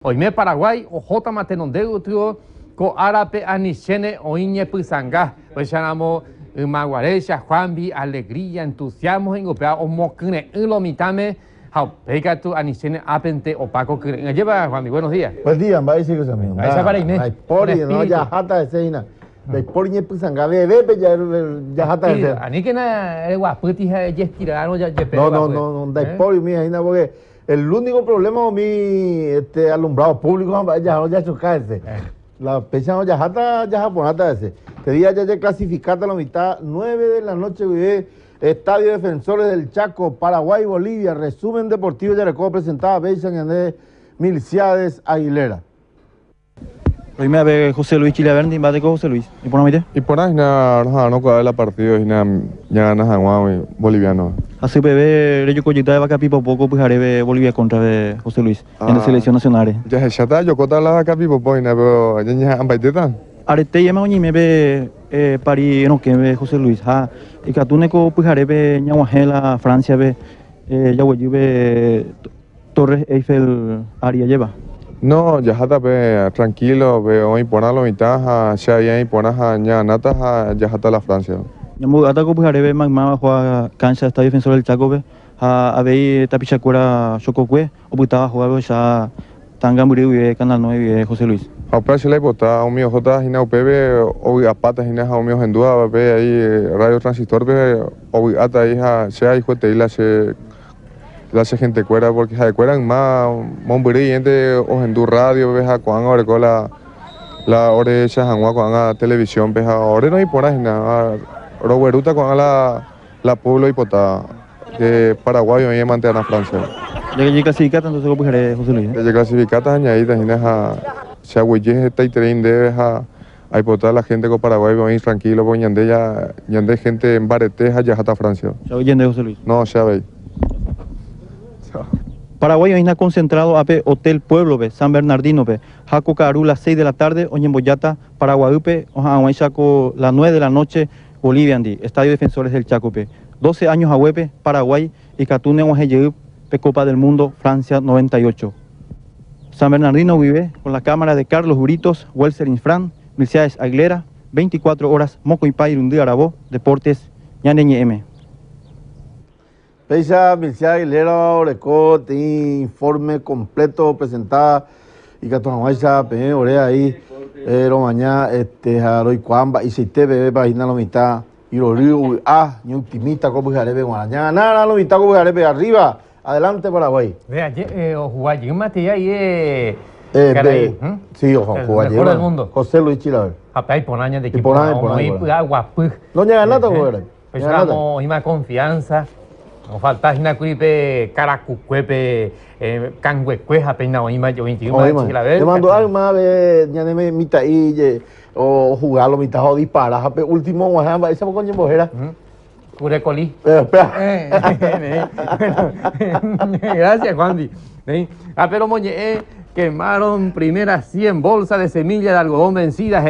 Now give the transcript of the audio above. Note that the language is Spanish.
Oime Paraguay, ojota matenondeu tuo, ko árape anichene oiñe pysanga, oicharamo maguarecha, Juanvi, alegría, entusiasmo, engopea, omokune, lomitame, pega tu anichene apente opaco que lleva, Juanvi, buenos días. Buen día, va a decir que amigo. Ahí se para Inés. Ay, pori, no, ya jata de seina. De pori ni pysanga, bebé, ya jata de seina. Ani que na guaputi ya estirano ya jepe. No, de pori, mija, ina, porque el único problema es mi alumbrado público, ya chocaese. La pecha no ya jata, ya japonata ese. Te día ya clasificada la mitad, 9 de la noche, vive Estadio Defensores del Chaco, Paraguay, Bolivia, resumen deportivo ya recojo presentada Beisan Yandé Milciades Aguilera. Hoy me ve José Luis Chilaverdi, va de José Luis. ¿Y por nombre? Y por ahí no cabe la partido y ya ganas a boliviano. Así bebé, yo cogita de vaca pipo poco pues haré Bolivia contra de José Luis en la selección nacional. Ya se chata yo cota la vaca pipo pues pero ya ambaiteta. Arete llama oñi me ve París no que ve José Luis ha y catuneco pues haré ve ñahuajela Francia ve ya ve Torres Eiffel área lleva. No, ya jata pe tranquilo, ve hoy ponalo mitad, ya ahí ponas ya nata ya jata la Francia. Yamu ataco pues haré ve magma juega cancha está defensor del Chaco ve a ver tapichacura chococue o putaba jugar ya tanga muri canal 9 José Luis. A precio le bota un mío jota hina upebe o a patas hina a un mío en duda ve ahí radio transistor ve o ata hija sea hijo te la se la gente cuera porque se cueran más monburí gente o en du radio ve a cuan ahora con la orecha jangua con la televisión ve ahora no hay por ahí nada roberuta con la pueblo y pota que Paraguay hoy mantiene a Francia. Ya que clasificata entonces pues haré José Luis. Ya clasificata añadida hina se agüille está y tren de hay potar la gente con Paraguay hoy tranquilo pues yande gente en bareteja ya hasta Francia. Ya oyendo José Luis. No, ya veis. Paraguay hoy está concentrado a Hotel Pueblo San Bernardino Jaco Caru las 6 de la tarde Oñemboyata Paraguayupe Ojahuay Chaco las 9 de la noche Bolivia Andi Estadio Defensores del Chaco 12 años a Huepe Paraguay y Catune Oajeyeup Copa del Mundo Francia 98. San Bernardino vive con la cámara de Carlos Britos, Welser Infran, Milciades Aguilera, 24 horas Mocoipay Rundi Arabó, Deportes Ñaneñe M. Peisa Milciades Aguilera, Oreco, informe completo presentada y Catonahuayza, Orea ahí, Romañá, Jaroy Cuamba, y si te bebe página la mitad, y los ríos, ni optimista como Jarebe Guarañá, nada, la mitad como Jarebe arriba. Adelante Paraguay. Vea, Juguayín Matilla y Caray. Sí, Juguayín. Mejor del mundo. José Luis Chilaver. Apay ponaña de equipo. Aguapuj. No llega nada, güey. Pues éramos más confianza. Nos falta una cuipe caracucuepe canguecueja peina o ima yo 21 Chilaver. Te mando algo más ya de mitad y o jugarlo mitad o disparar, último guajamba, esa con bojera. Curecolí. Gracias, Juanvi. Pero moñe, quemaron primeras 100 bolsas de semillas de algodón vencidas.